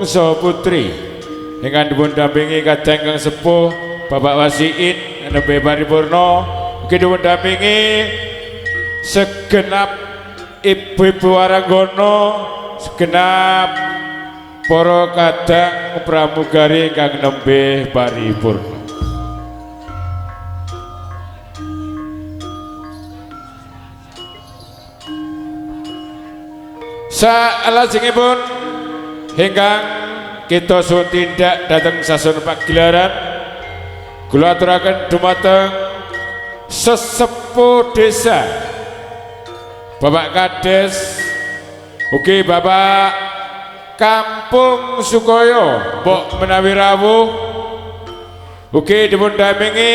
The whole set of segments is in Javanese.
So putri dengan dipun dampingi kadang kang sepuh Bapak Wasiin nembe paripurna ugi dipun dampingi segenap ibu-ibu waranggana segenap para kadang pramugari kang nembe paripurna. Salajengipun hinggang kita suwun tindak dhateng sasun pagelaran kula aturaken dumateng sesepuh desa Bapak Kades ugi Bapak Kampung Sukoyo mbok menawi rawuh ugi dipun dampingi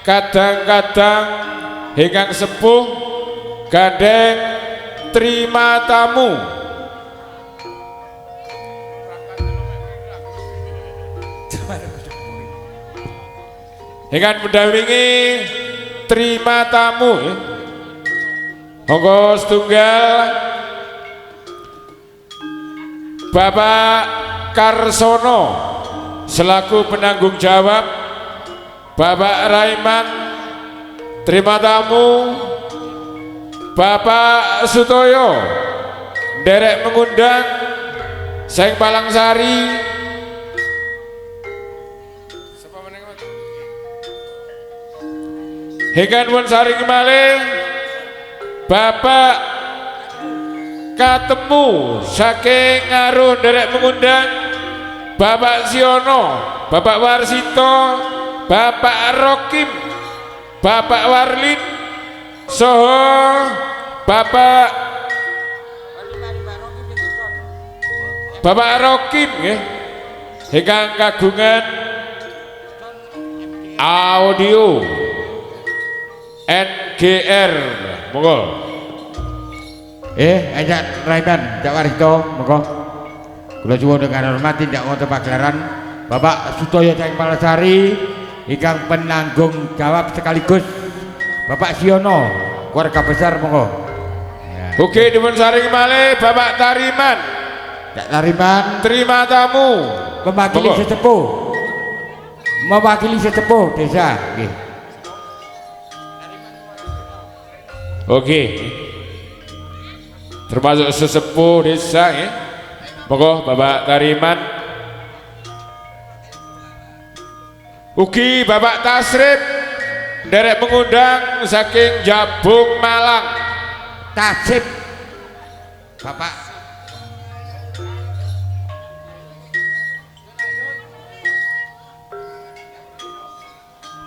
kadang-kadang hinggang sepuh gandeng terima tamu dengan mendampingi terima tamu monggo setunggal Bapak Karsono selaku penanggung jawab, Bapak Raiman terima tamu, Bapak Sutoyo derek mengundang Seng Palangsari hingga nuwun saring malih Bapak Katemu saking Ngaruh derek mengundang Bapak Siono, Bapak Warsito, Bapak Rokim, Bapak Warlin soho Bapak Rokim nggih ingkang kagungan audio NGR monggo ajak Raiban Cak Warito monggo kula suwun dengan hormat tindak wonten pagelaran Bapak Sutoyo Seng Palasari ingkang penanggung jawab sekaligus Bapak Siono keluarga besar monggo ugi dipun saring malih Bapak Tariman Cak Tariman terima tamu mewakili sesepuh desa nggih. Oke, termasuk sesepuh desa ya. Monggo Bapak Tariman. Ugi Bapak Tasrif derek mengundang saking Jabung Malang. Tasrif Bapak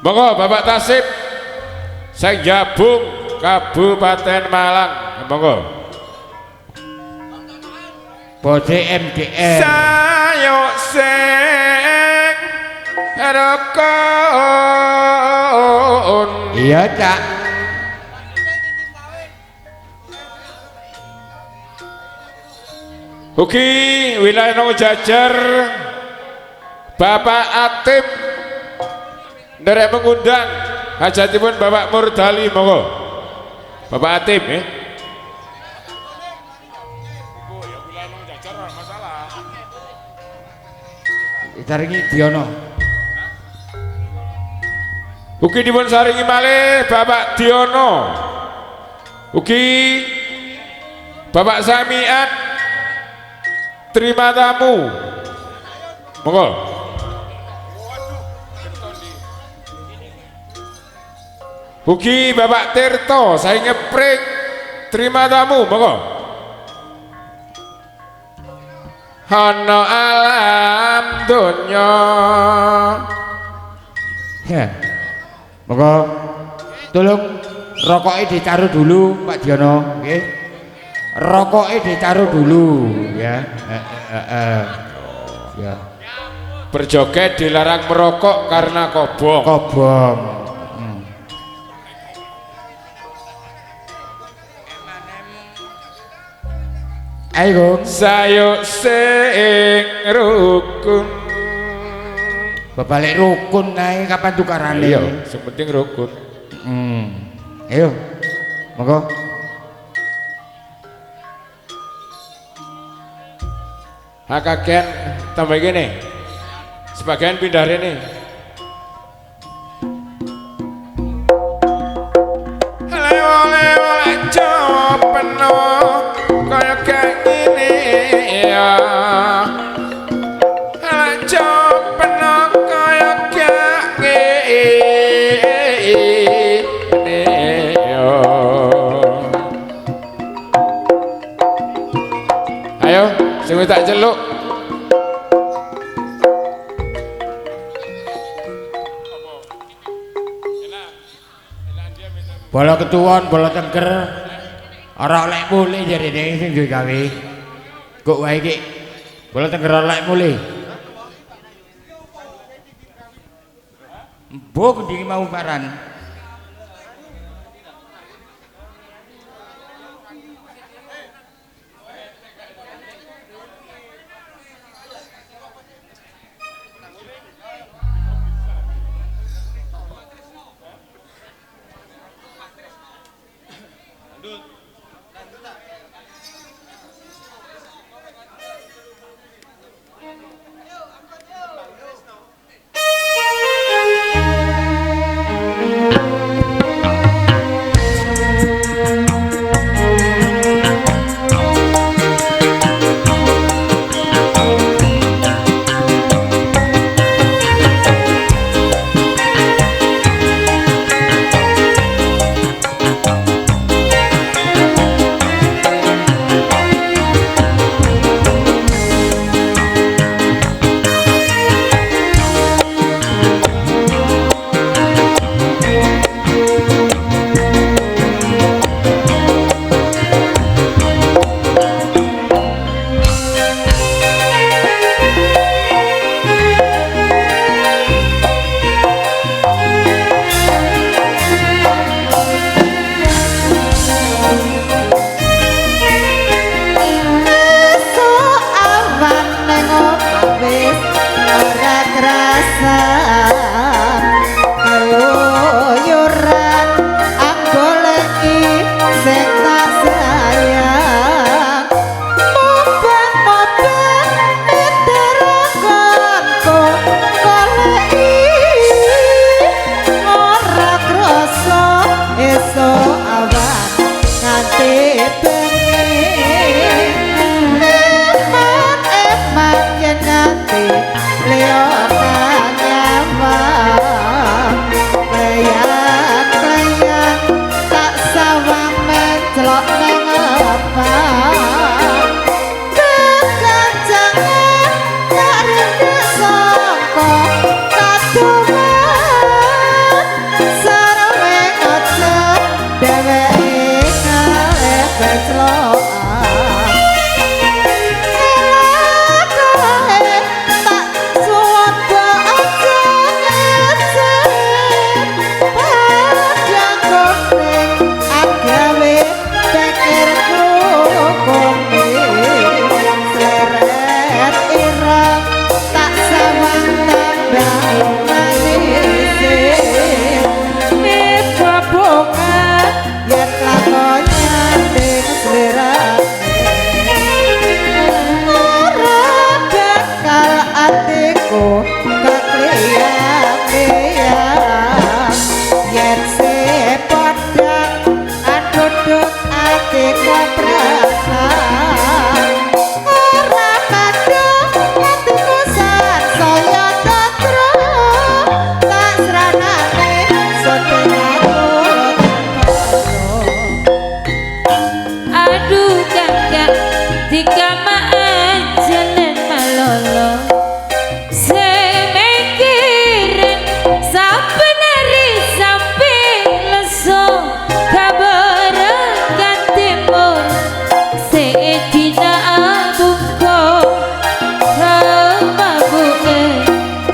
monggo Bapak Tasrif saking Jabung Kabupaten Malang monggo Bose MDR sayo sing rokon iya Cak ugi wilayah Nong Jajar Bapak Atip derek mengundang hajatipun Bapak Murdali monggo Bapak Atip saringi Diono ugi dipun saringi malih Bapak Diono ugi Bapak Samiat terima tamu monggo ugi Bapak Tirto saya ngepring terima tamu monggo ana alam donya ya monggo tolong rokoknya ditaruh dulu Pak Diono nggih rokoknya ditaruh dulu ya ya berjoget dilarang merokok karena kobong ayo sayo sing rukun balik rukun naik kapan tukaran iya yang penting rukun ayo monggo Kakean tambah gini. Sebagian pindah rene. Oleh-oleh Jawa penuh kaya kayak gini ya. Jawa penuh kaya kayak gini ya. Ayo, sing tak celuk. Bola ketuwon, bola cengker. Ora oleh mulih jarine sing duwe gawe. Kok wae iki. Bola cengker ora oleh mulih. Mbok ndi mau paran.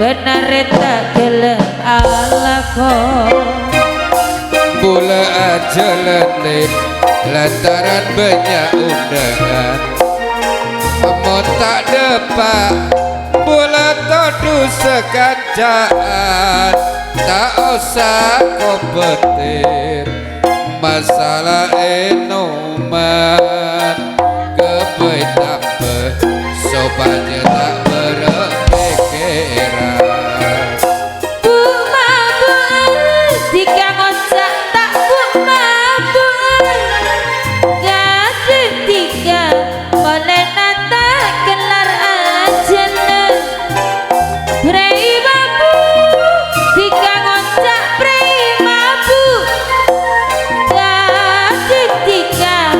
bener tak gelem alakon Bola aja letih lantaran banyak undangan Mau tak depak bola todu sekacaan Tak usah kompetir masalah enoman Kebaik tambah sop rupanya tak berpikiran. Bu mabuk tiga ngocak tak bu mabuk gadis tiga boleh nata gelar ajana prei mabuk tiga ngocak prei mabuk gadis tiga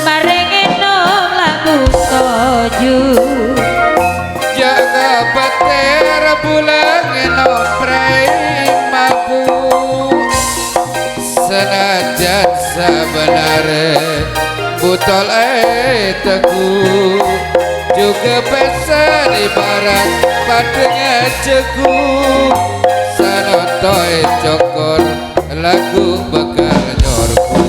marengeno lagu toju Jaga petir bulan ngenoprei mabuk senajan sebenarnya butol teguh juga pesan ibarat padanya jegu sanotoi cokor lagu bekal nyorku.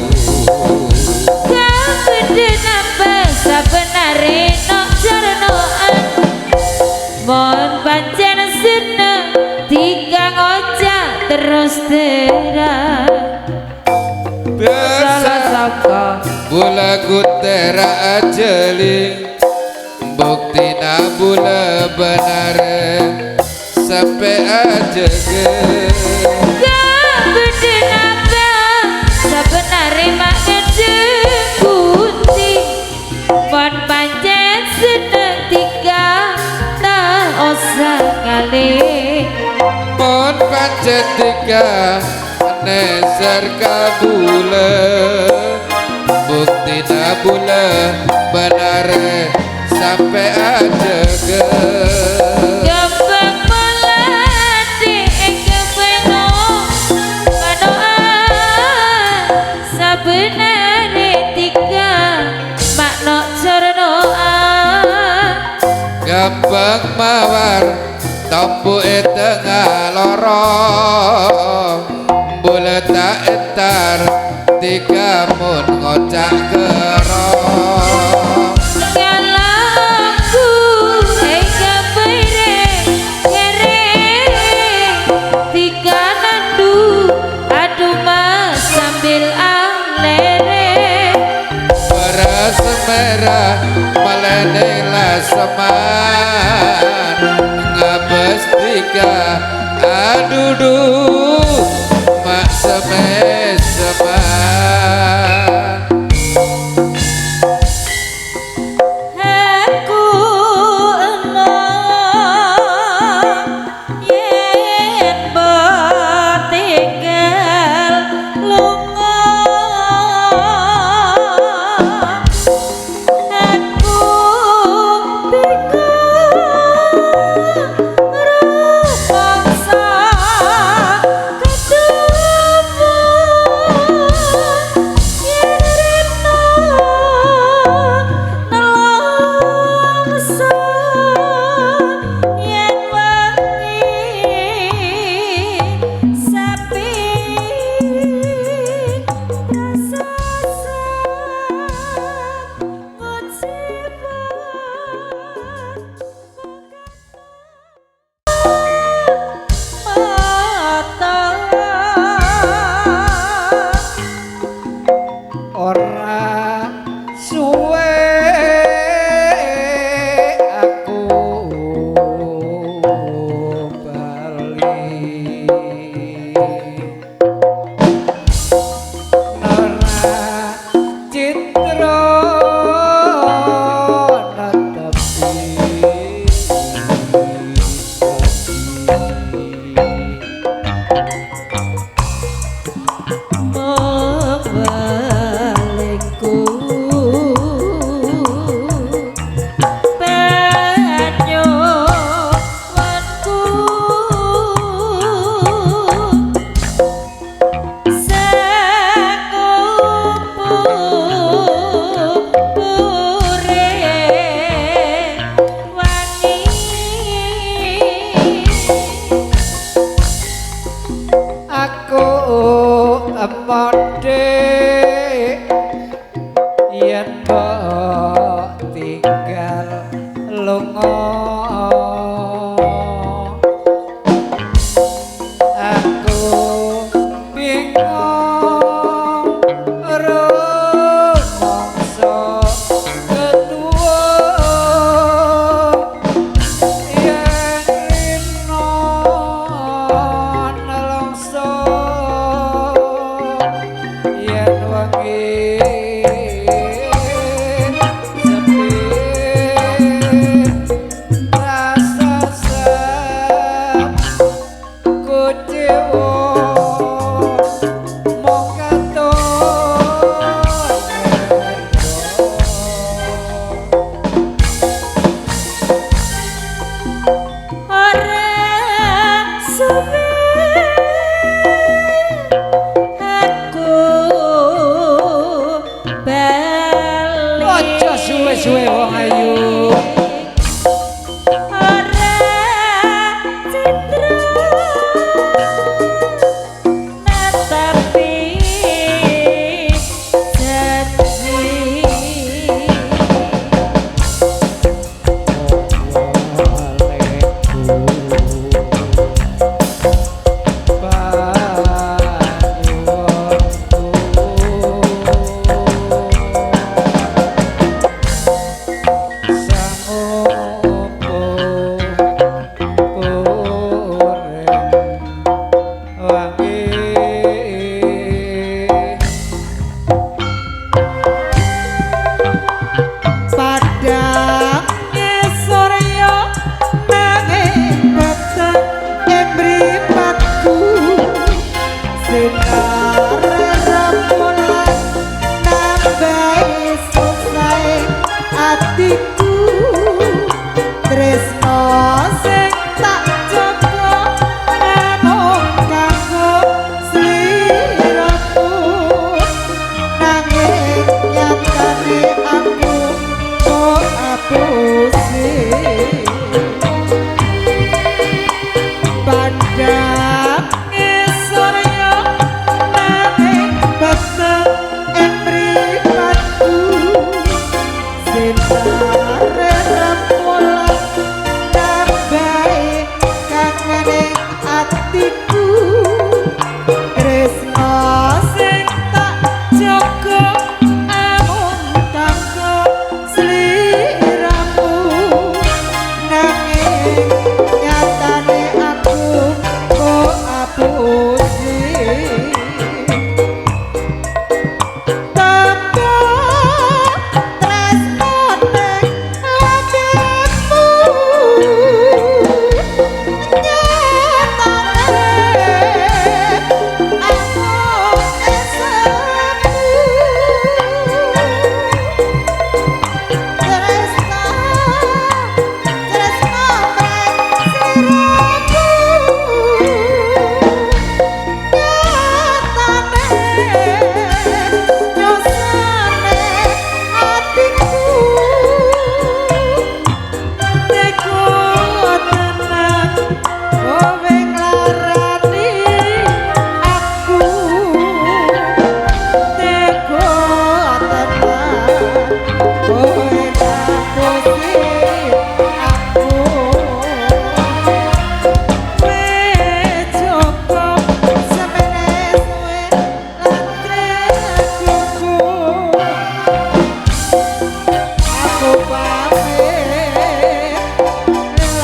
Mon pancen seneng tiga ngocak terus terang salah saka Bula gutera ajeli bukti na bula benar sampai aja ke kabeden apa sebenarnya makan jembuti mon pancen seneng tiga tak usah kali mon pancet tiga neser kabula bukti na bula benar sampai aja ke Gembang melati gembengo manoan sebenarnya tiga makna cernoan gampang mawar tompu tengah lorong boleh tak entar tiga mun ngocak kerong ngalaku gembire kering tiga nandu aduh mas sambil alere beras merah melenela seman ngabes tiga aduh mak semes seman aku elang yen tinggal lunga aku rumangsa ketemu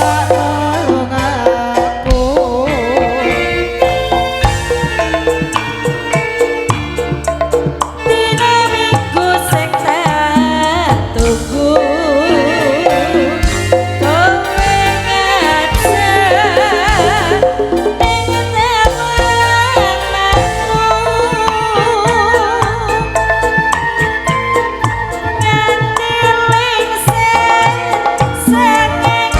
tolong aku. Dina minggu sing tak tunggu, kowe ngajak ning temananku. Nganti lengser sengeng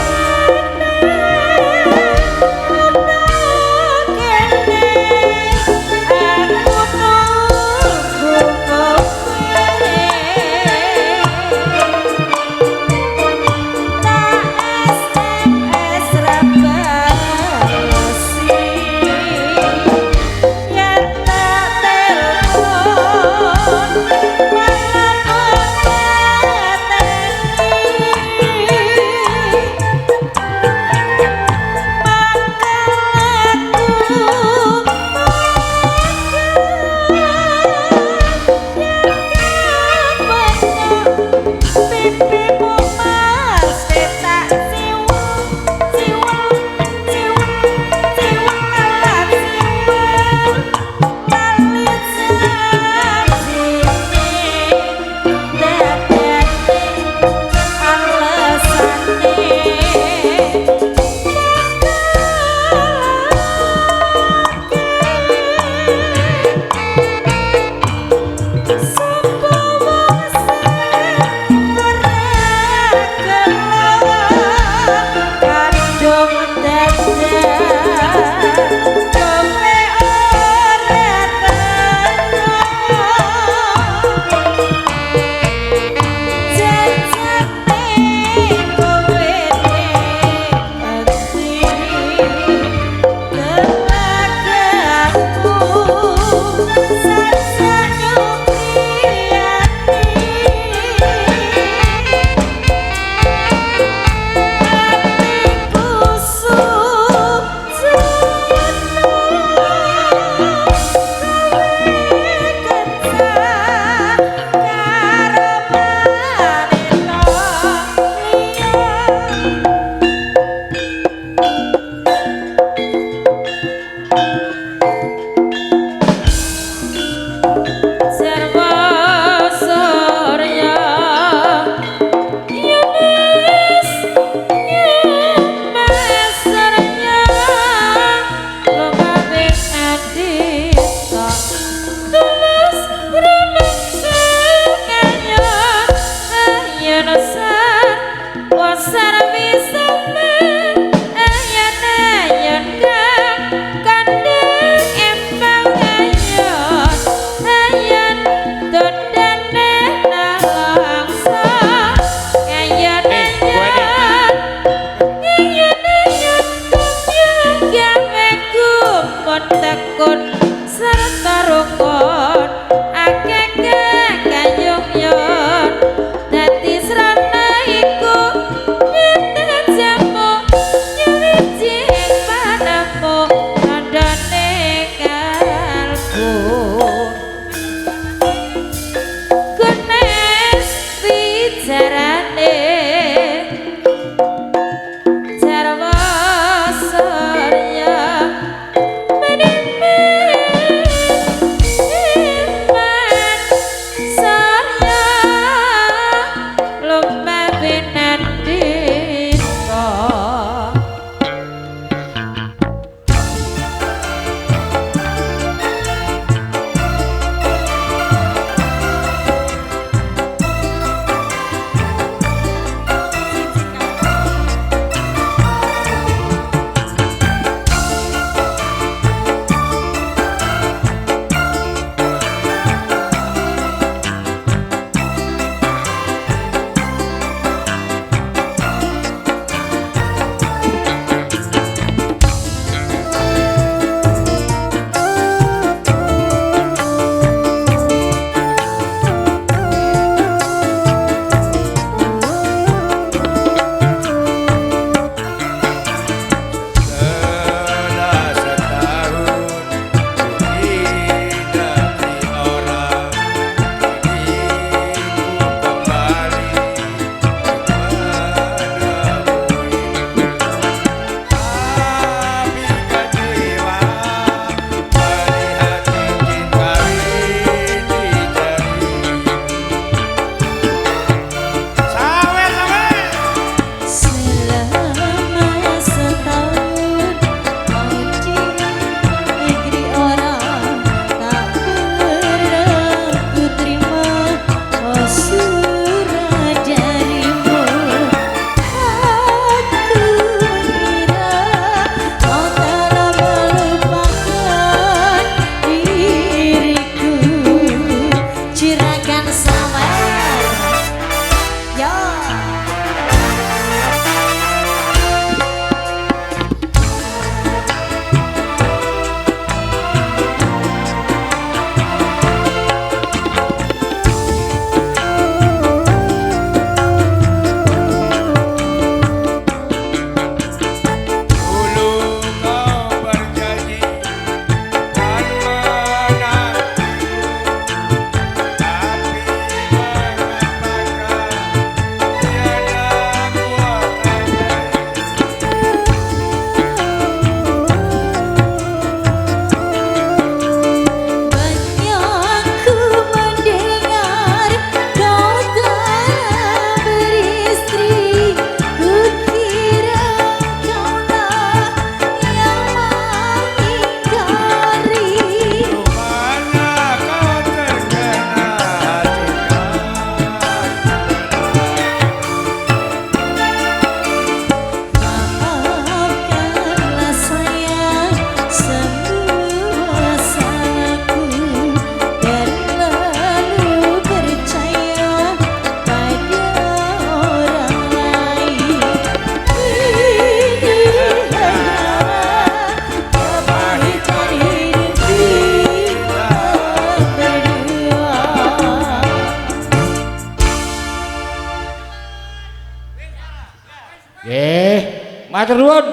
Matur nuwun.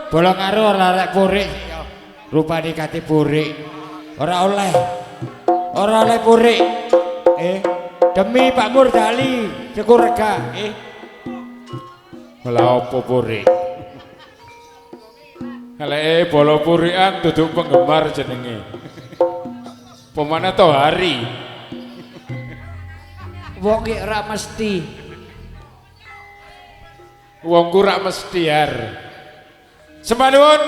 Bola karo ora arek purik sik ya. Rupane kate purik. Ora oleh. Ora oleh purik. Demi Pak Murdali Sekurega. Lah opo purik? Eleke bola purikan duduk penggemar jenenge. Pemana to hari. Wong iki ora mesti. Wong ku rak mesti har. Semanuwun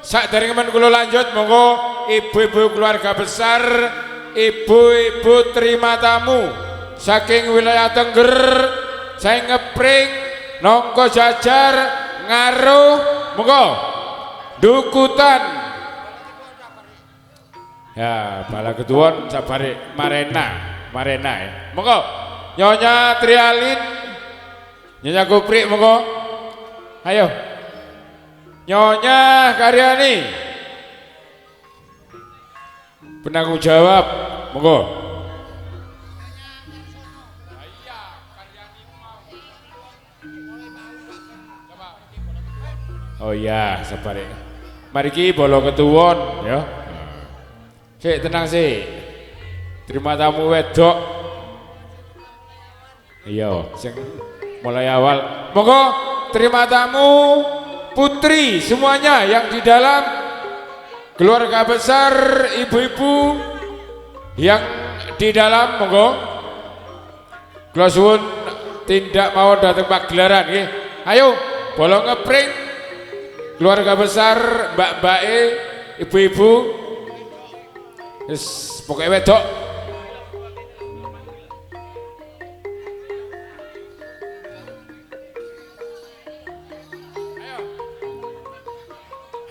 sakderenge men kula lanjut monggo ibu-ibu keluarga besar, ibu-ibu terima tamu saking wilayah Tengger, saya ngepring, nongko jajar, ngaruh, monggo dukutan. Ya, bala ketuan sabare Marena ya. Monggo Nyonya Trialin, Nyonya Kuprik monggo. Ayo. Nyonya Karyani. Penanggung jawab monggo. Oh iya, sabare. Mari ki bolo ketuwon ya. Sik tenang sih. Terima tamu wedok. Iya, sing mulai awal. Monggo terima tamu putri semuanya yang di dalam, keluarga besar, ibu-ibu yang di dalam monggo. Kula suwun tidak mau datang pagelaran nggih. Ayo, bolo ngepring. Keluarga besar, mbak-mbake, ibu-ibu. Wis pokoke wedok.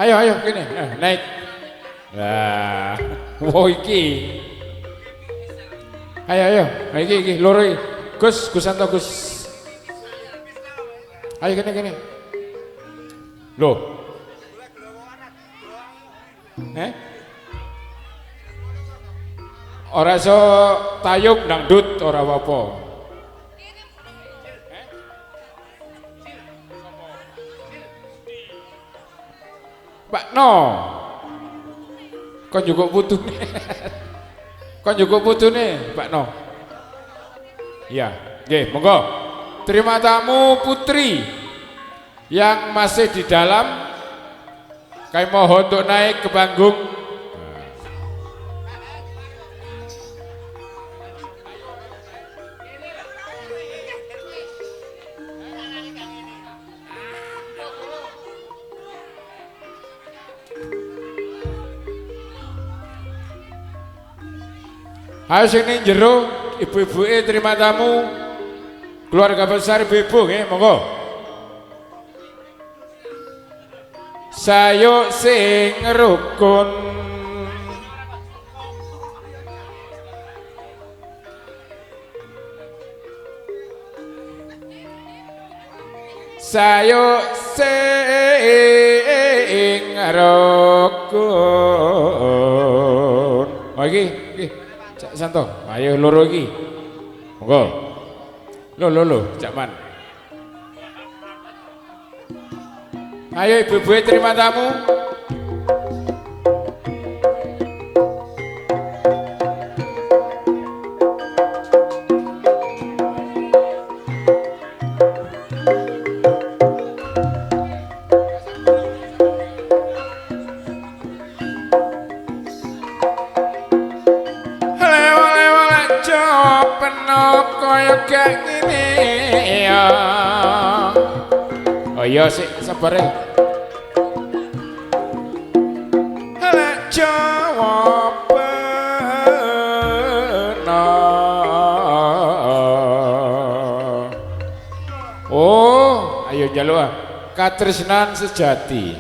Ayo kene, naik. Lah, wo iki. Ayo, iki loro iki. Gus Santo Gus. Ayo kene. Loh. Ora iso tayub dangdut ora apa-apa. Pak No. Kon juga putune. Kon juga putune, Pak No. Iya, nggih, monggo. Terima tamu putri yang masih di dalam. Kami mohon untuk naik ke panggung. Ayo sini jero, ibu-ibu terima tamu, keluarga besar ibu-ibu, monggo. Sayo sing rukun, sayo sing rukun. Oh iki. Santo, ayo loro iki. Monggo. Lo, Cak Man. Ayo ibu-ibu terima tamu. Oh iya sih, sabar ya. Lek jawab benar. Oh, ayo jaluk ah. Katresnan sejati.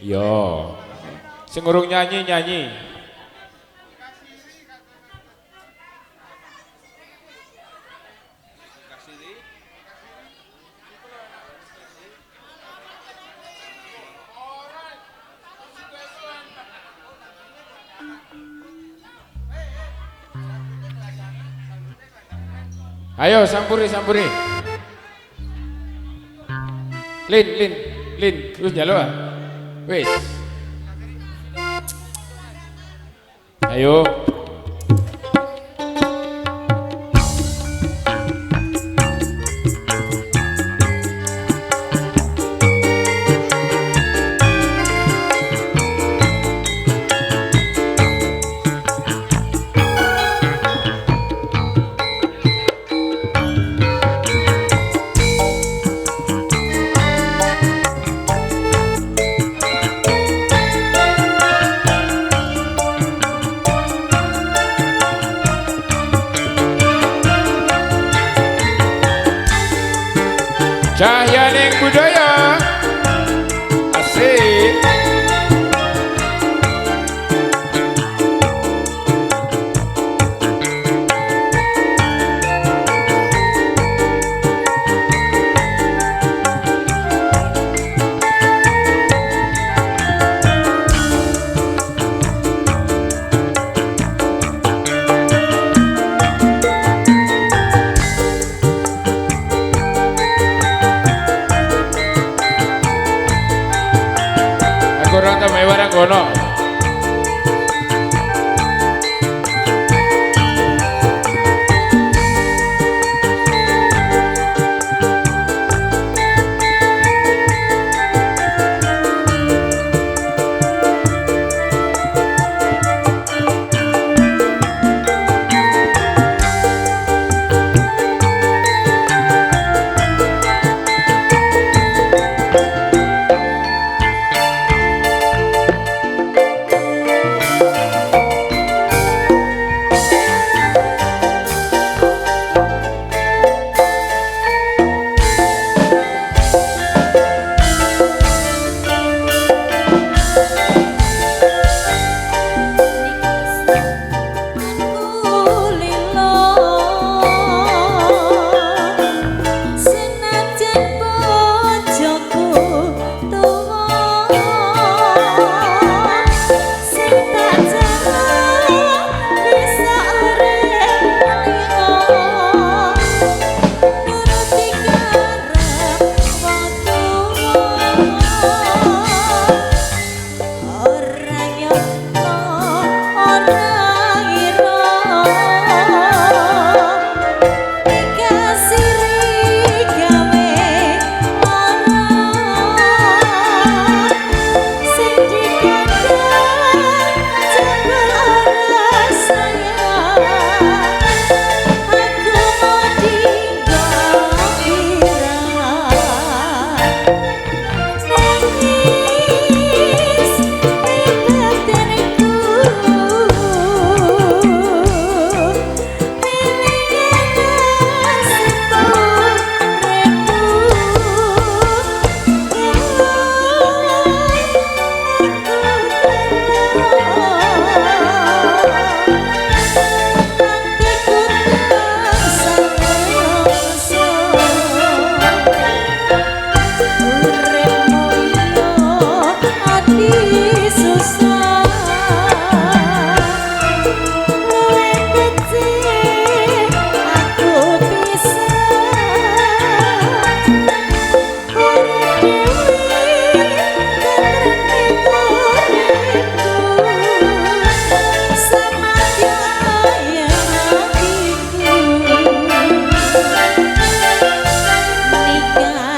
Yo. Sing urung nyanyi. Ayo sampuri. Lin, wis njaluk ah. Wis. Ayo. Cahyaning budaya asik. Kurang tambah barang kono.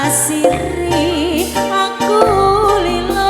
Siri aku lilo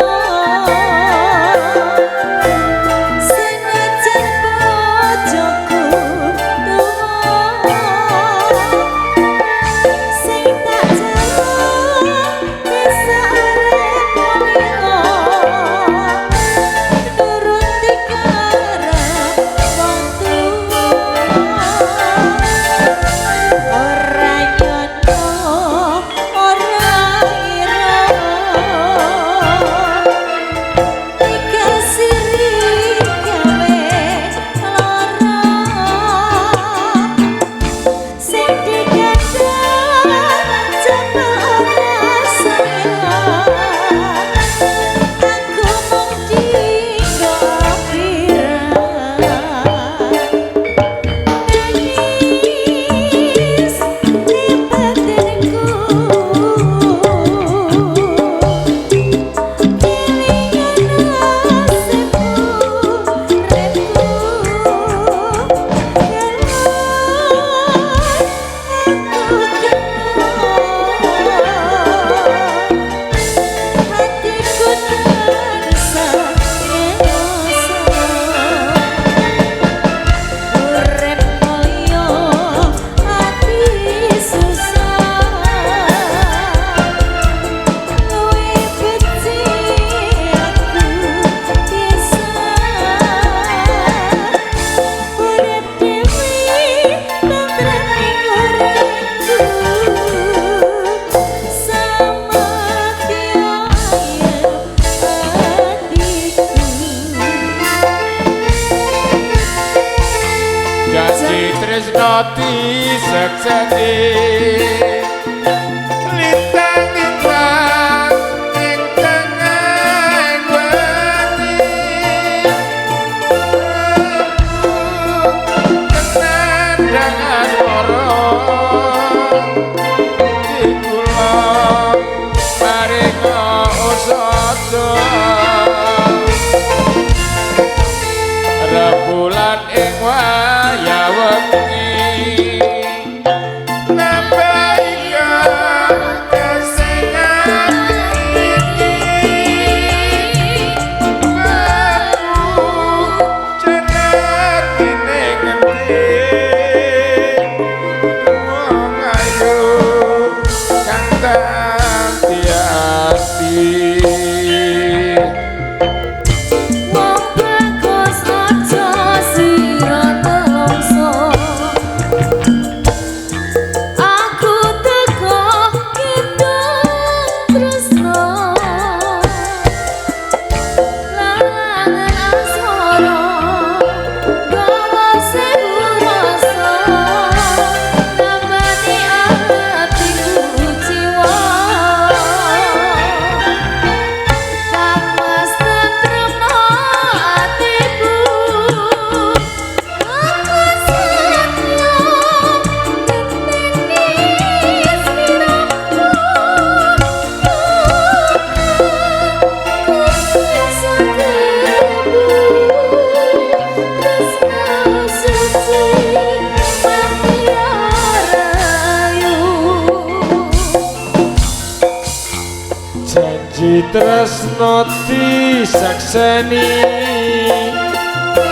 Tresno disakseni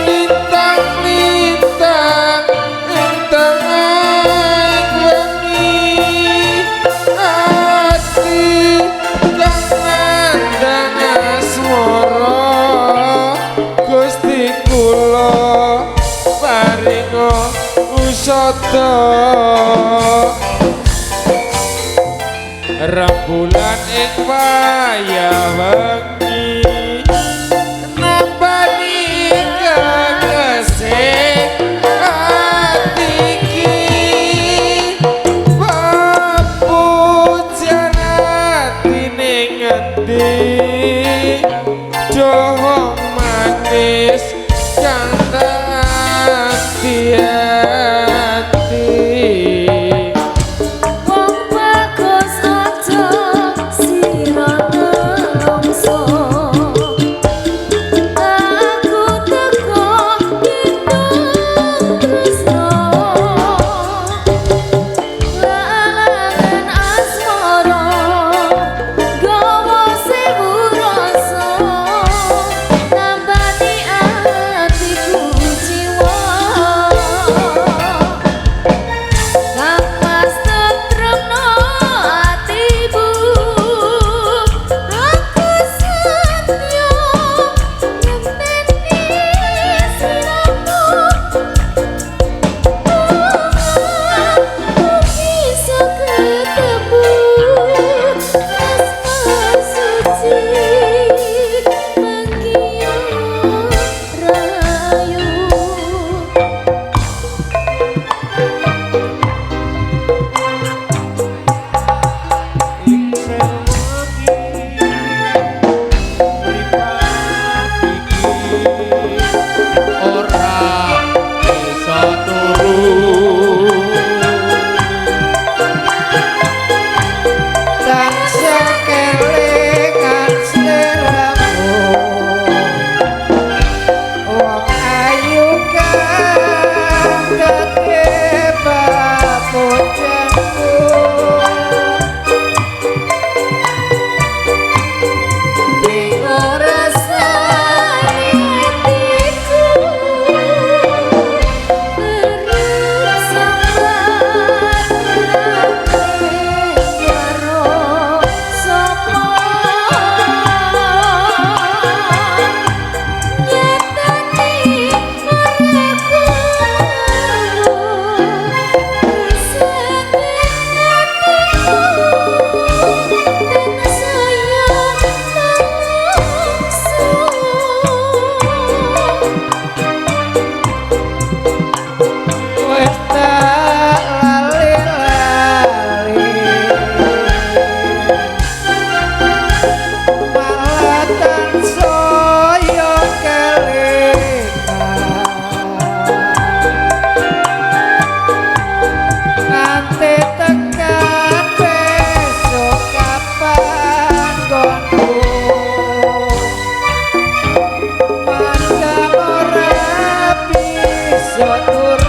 lintang-lintang ing tengah wengi ati kang nandhang asmara Gusti kula paringa usada rembulan ing wayah wengi nambani kekesih ati iki papujan atine ngendi dohong manis kang tak Hãy subscribe cho kênh Ghiền Mì Gõ để không bỏ lỡ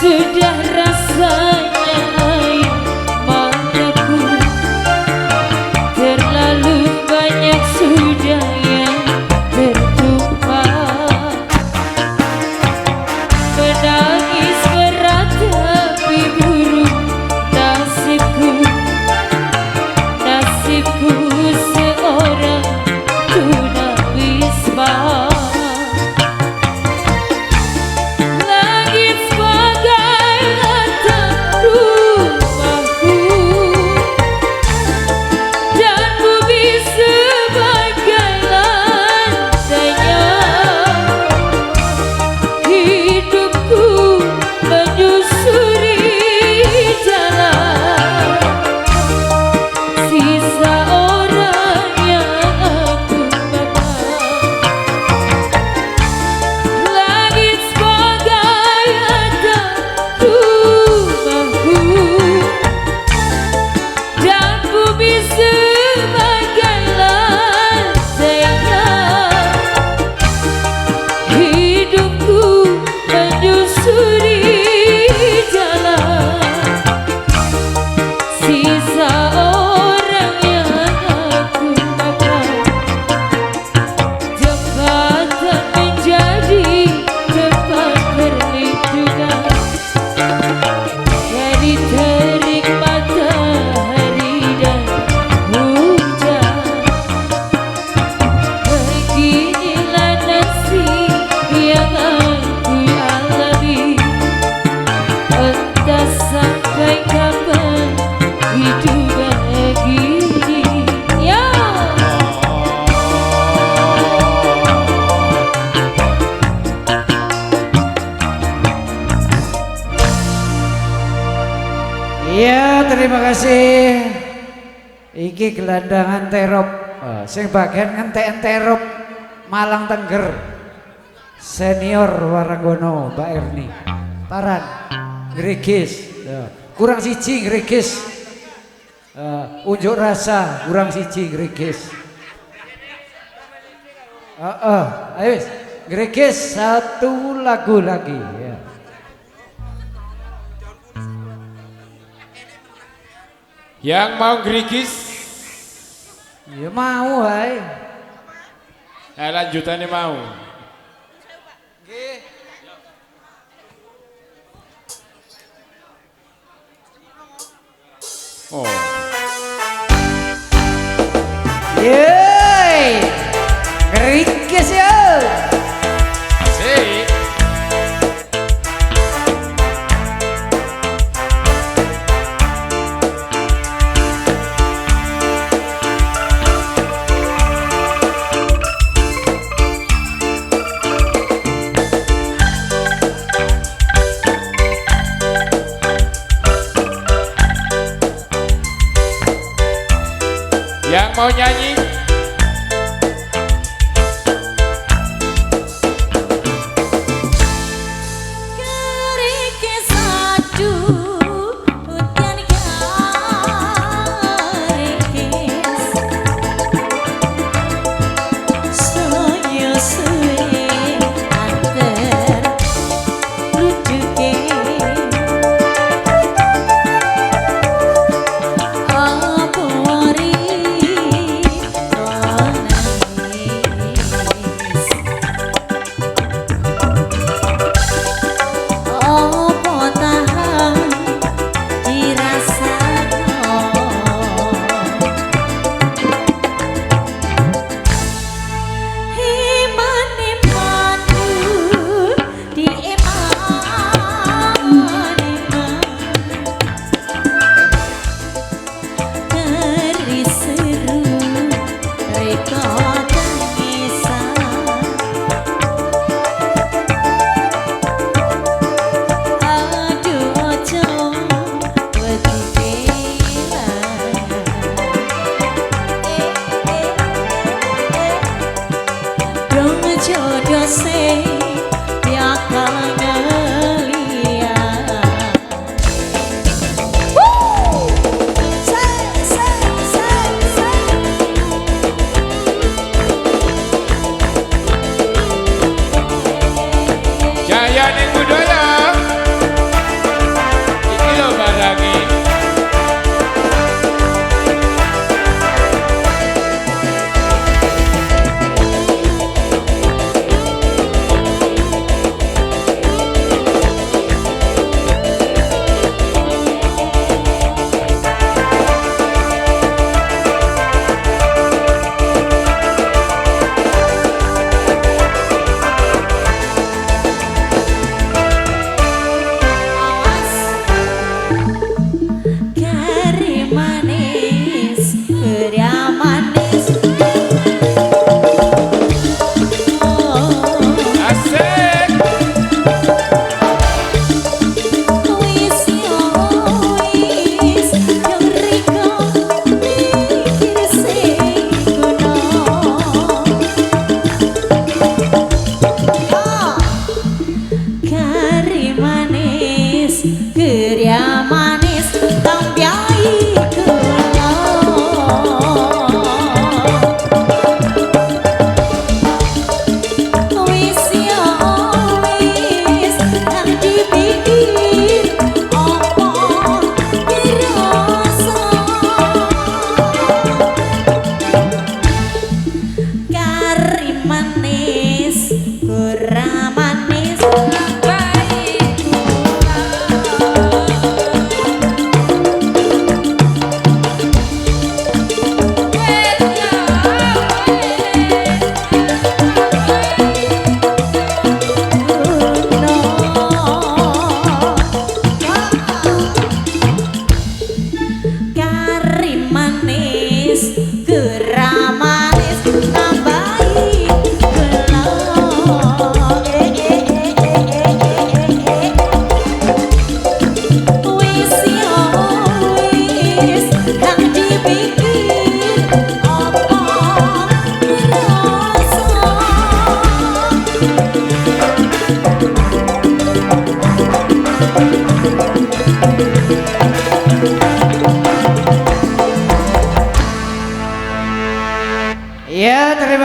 Sudah rasanya air mataku, terlalu banyak sudah yang tertumpah. Menangis berat tapi buruk nasibku, nasibku seorang tunawisma. Iya, terima kasih. Iki gelandangan terop, sing bagian ngentek-enterop Malang Tengger. Senior Waranggono, Mbak Erni. Paran, Gregis. Kurang siji Gregis. Unjuk rasa, kurang siji Gregis. Ayo, Gregis satu lagu lagi. Ya. Yang mau gerigis? Ya mau, hai. Lanjutannya mau. Oh. Yeay, gerigis ya. Asik. Yang mau nyanyi? Gerigis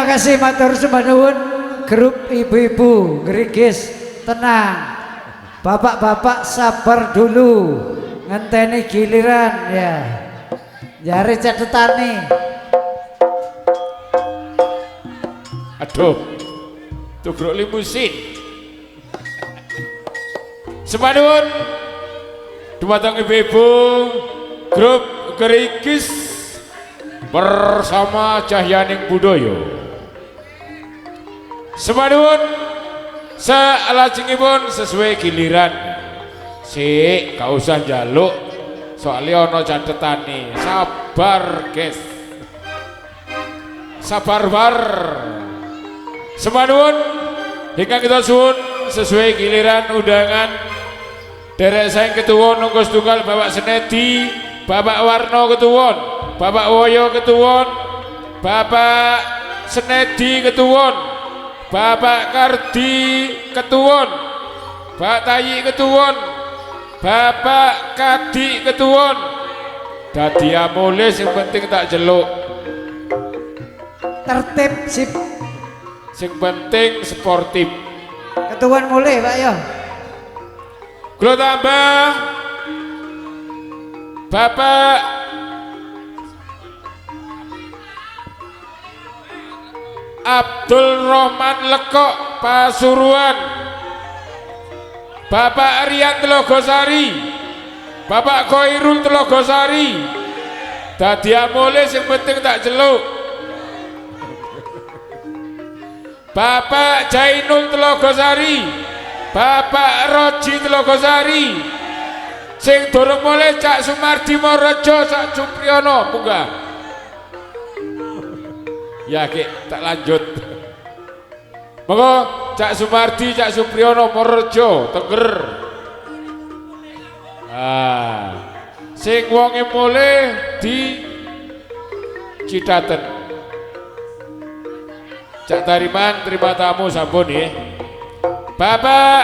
kasih matur sembah nuwun grup ibu-ibu ngerigis tenang. Bapak-bapak sabar dulu ngenteni giliran ya. Jare catetane. Aduh, tubruk limusin. Semadun, dumateng ibu-ibu, grup Gerigis bersama Cahyaning Budoyo. Semadun, salajengipun sesuai giliran. Sik, gak usah njaluk, soalnya ono catetane. Sabar, guys. Sabar bar. Semadun, hingga kita suwun sesuai giliran undangan derek saing ketuwon nunggu setunggal Bapak Senedi, Bapak Warno ketuwon, Bapak Woyo ketuwon, Bapak Senedi ketuwon, Bapak Kardi ketuwon, Bapak Tayi ketuwon, Bapak Kadi ketuwon. Dadi amule sing penting tak jeluk. Tertib sip. Sing penting sportif. Ketuan mulai Pak ya. Kula tambah Bapak Abdul Rahman Lekok Pasuruan, Bapak Rian Telogosari, Bapak Koirul Telogosari. Dadi amole sing penting tak jeluk. Bapak Jainul Telogosari, Bapak Roji Telogosari, sing durung mulai Cak Sumardi Morejo, Cak Supriyono, munggah. Ya Ki, tak lanjut. Monggo Cak Sumardi, Cak Supriyono Morejo, Teger. Sing wonge mulai di Cidaten. Cak Tariman terima tamu sampun ya. Bapak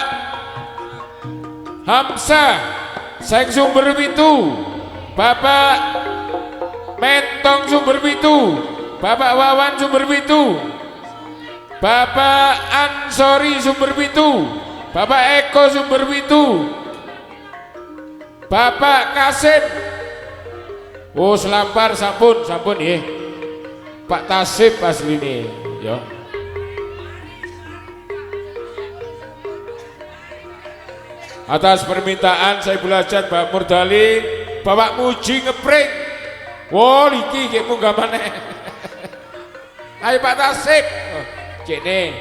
Hamzah Seng Sumber Pitu, Bapak Mentong Sumber Pitu, Bapak Wawan Sumber Pitu, Bapak Ansori Sumber Pitu, Bapak Eko Sumber Pitu, Bapak Kasim. Oh selampar sampun ya. Pak Tasib asli nih ya. Atas permintaan saya belajar Pak Murdali, Bapak Muji ngepring. Wah, iki kayak munggah maneh. Ayo Pak Tasib. Cene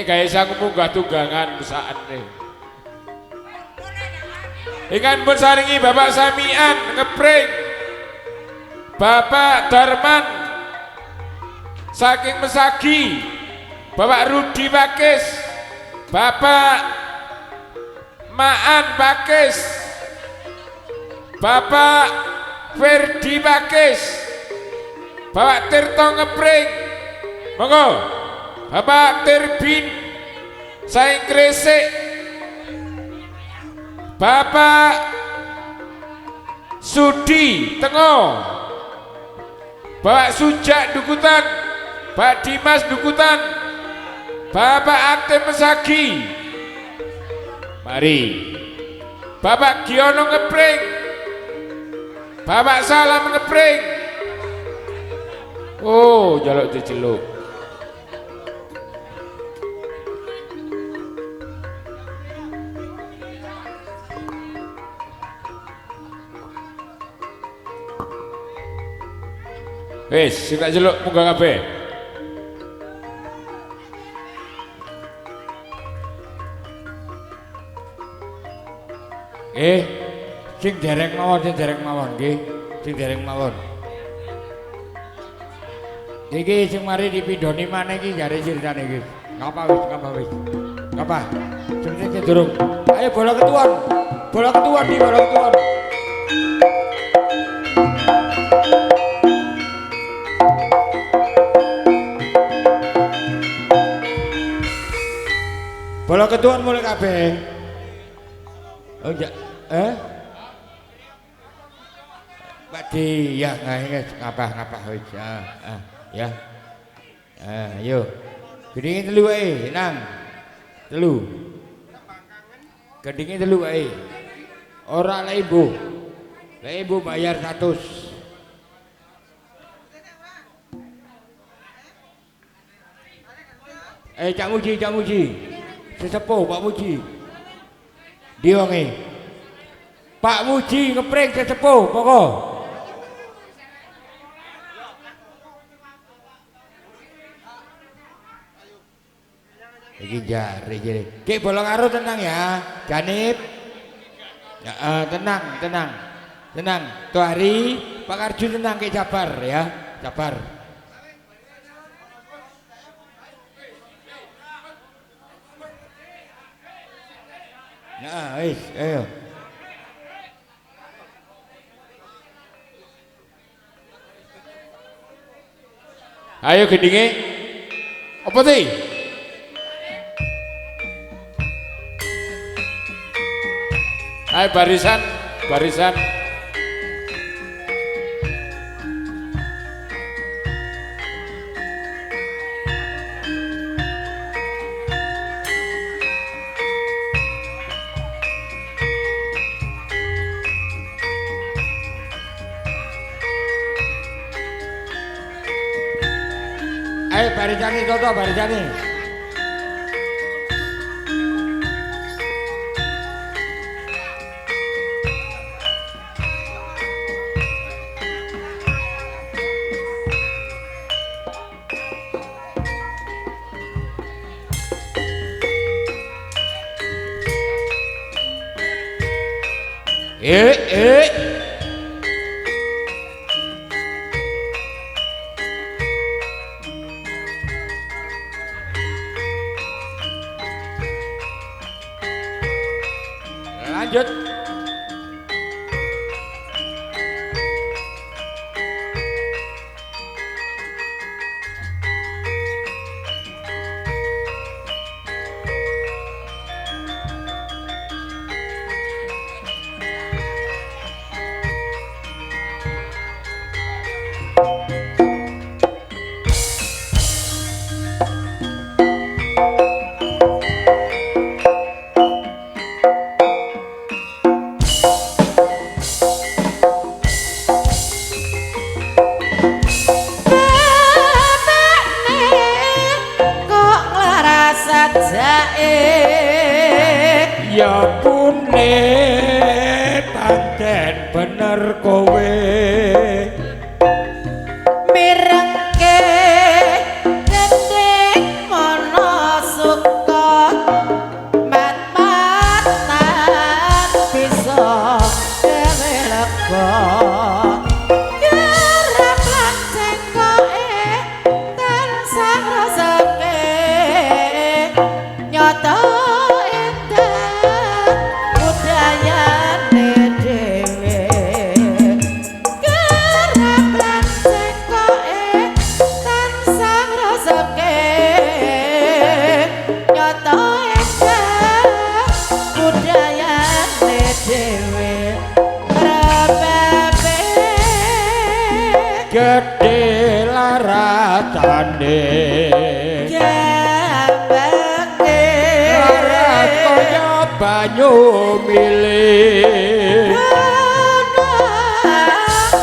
gaya sang munggah tunggangan pesaan nih. Ikan bersaringi Bapak Samian ngepring. Bapak Darman saking Mesagi, Bapak Rudi Pakis, Bapak Maan Pakis, Bapak Ferdi Pakis, Bapak Tirto ngepring. Monggo Bapak Tirbin saing Gresik, Bapak Sudi Tengo, Bapak Sujak Dukutan, Pak Dimas Dukutan, Bapak Atem Mesagi. Mari Bapak Giono ngepring, Bapak Salam ngepring. Oh jaluk diceluk. Wes, sing tak jeluk munggah kabeh. Sing dereng mawon nggih, sing dereng mawon. Iki sing mari dipindhoni maneh iki jare ceritane iki. Ngapa wis. Ngapa? Sing durung. Ayo bola ketuan nih, bola ketuan. Bola ketuan mulai kabeh. Oh enggak, Pak Di, ya ngapa wis ya. Ayo. Gedinge telu wae, nang. Telu. Gedinge telu wae. Ora lek ibu. Lek ibu bayar 100. Cak Muji. Sesepuh Pak Muji. Di wonge. Pak Muji ngepring sesepuh pokok. Iki jare. Ki bolong karo tenang ya. Janib. Ya, tenang. Tuh hari Pak Arjun tenang ke sabar ya. Sabar. Nah, ayo. Ayo gedinge. Apa sih? Ayo barisan. Ayo barisane toto barisane. Lanjut. Ya pune pancen bener kowe mirengke gendeng mono suka mat-matan bisa dewe lega garap lan cengkoke tansah rasake nyoto gede larasane jambake laras kaya banyu milih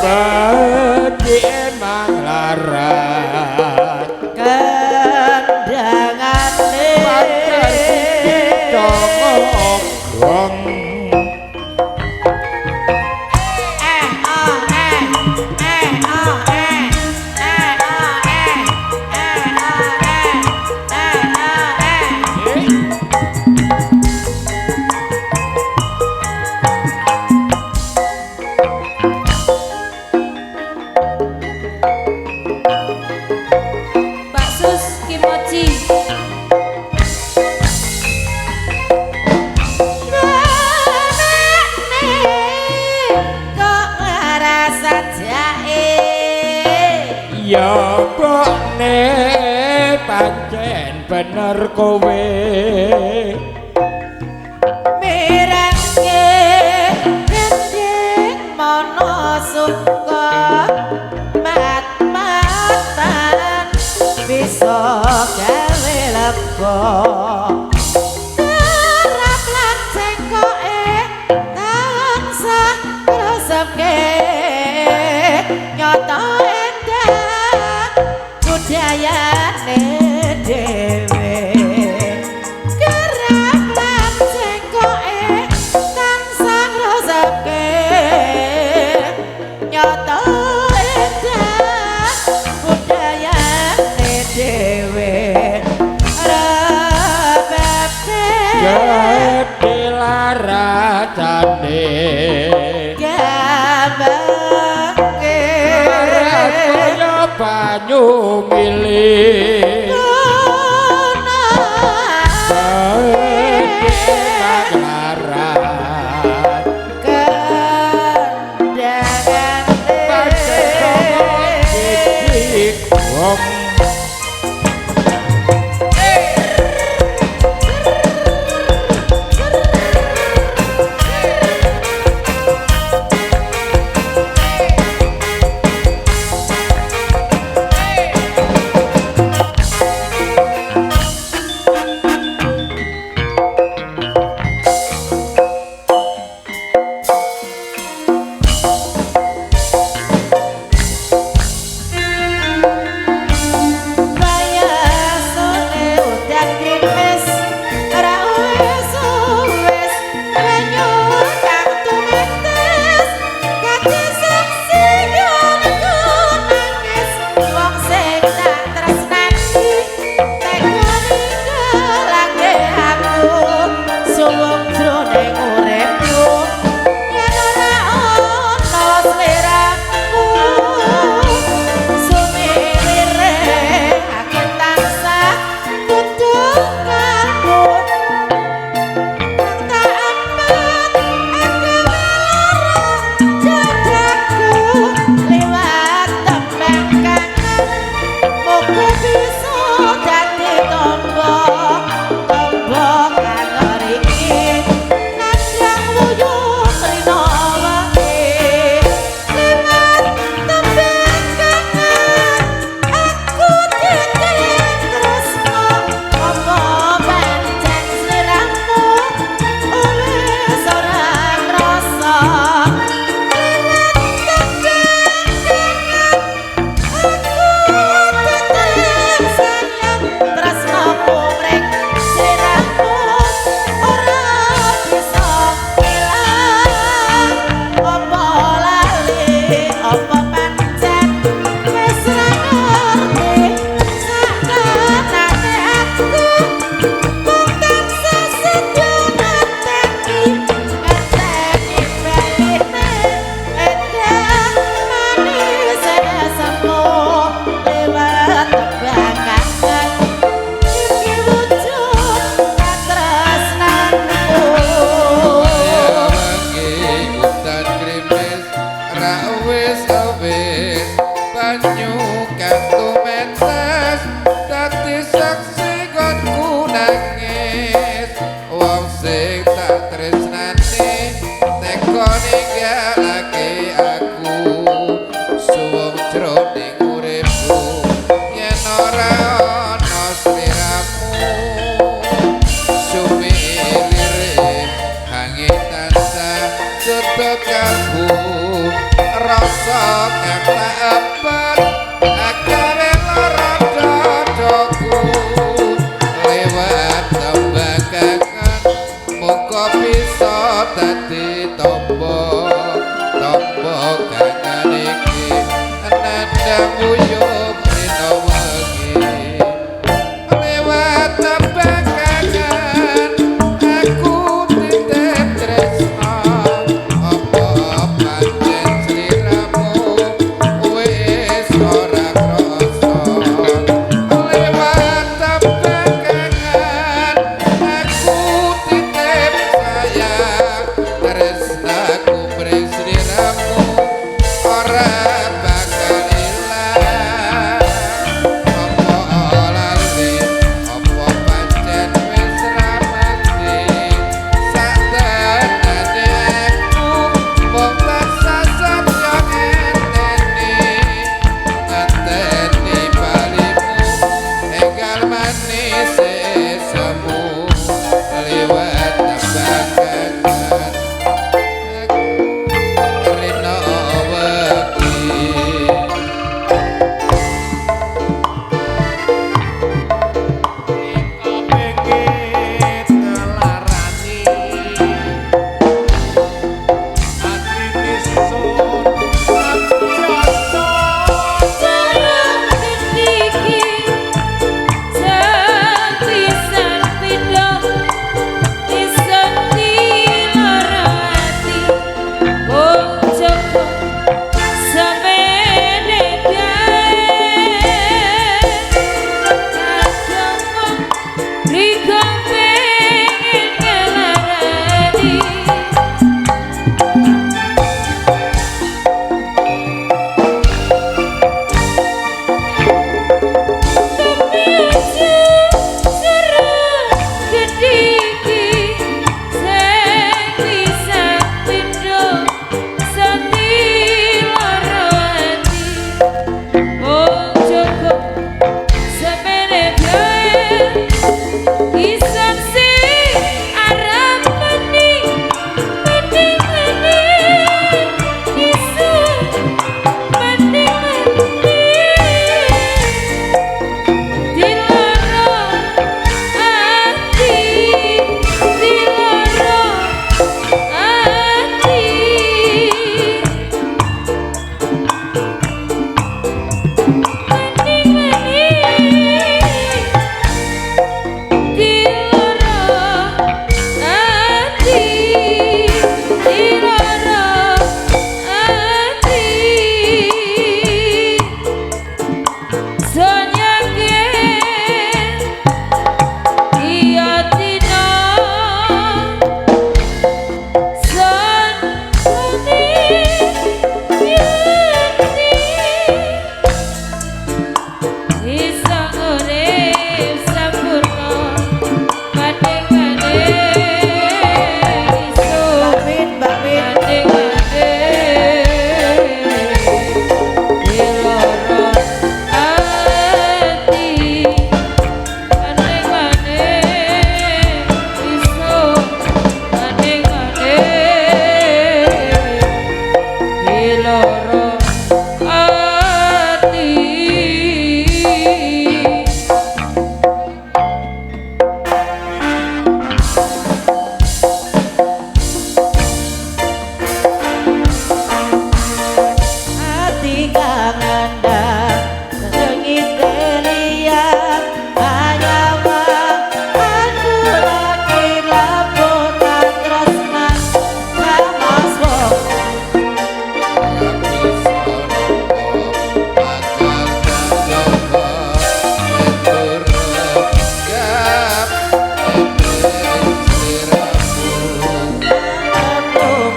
bagi emang laras kendangane pancen congong Baksus Kimochi. kok rasa jae ya bokne pancen bener kowe mirengke gendeng mono suka mat-matan bisa teko kerap lan cengkoke tansah resepke nyoto endah budayane dhewe kerap lan cengkoke tansah resepke nyoto endah budayane dhewe rebete Gede laracane gabake kaya banyu milih Ora bakal ilang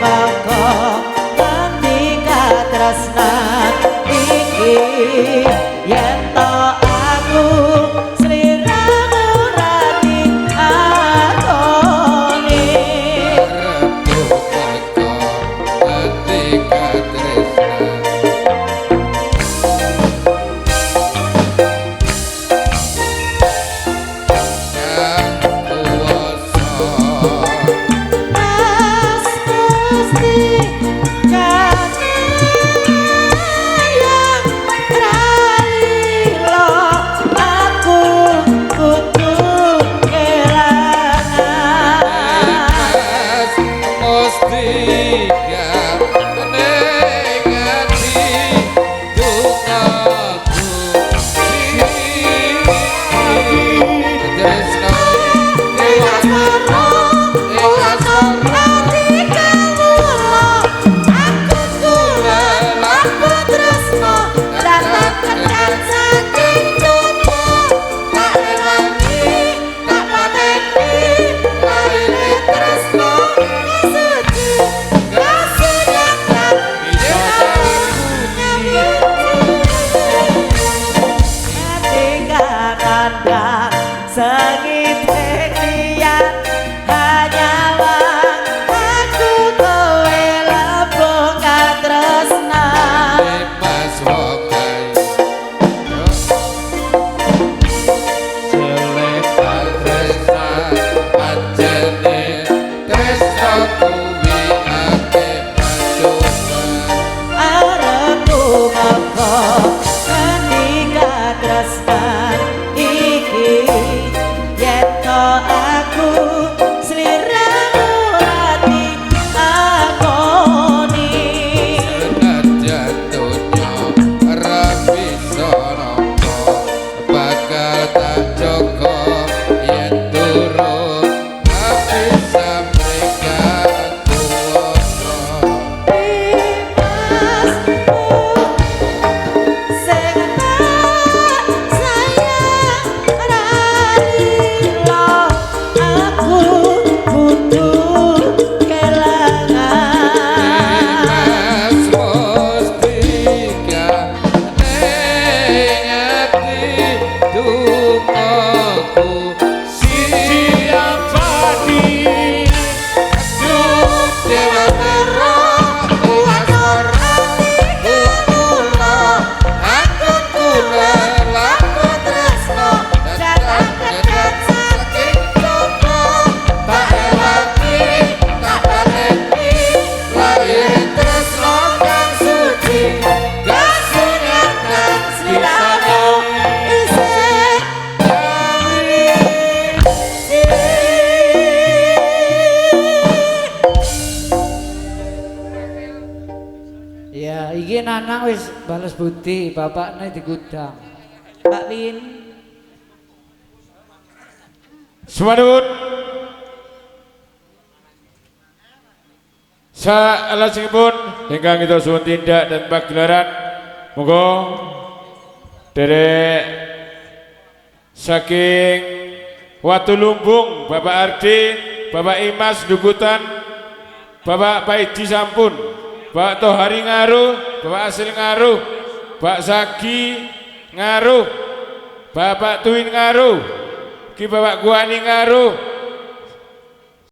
mongko ngendika tresnan iki yen to aku sliramu rati akoni Arepku meko ketika tresna Ya, iki Nanang wis bales budi, bapaknya di gudang. Mbak Win Sumadun salajengipun ingkang kita suwun tindak dan pagelaran monggo derek saking Watu Lumbung Bapak Ardi, Bapak Imas Dukutan, Bapak Paidi Sampun, Bapak Tohari Ngaruh, Bapak Asil Ngaruh, Bapak Sagi Ngaruh, Bapak Tuin Ngaruh, Ki Bapak Guani Ngaruh,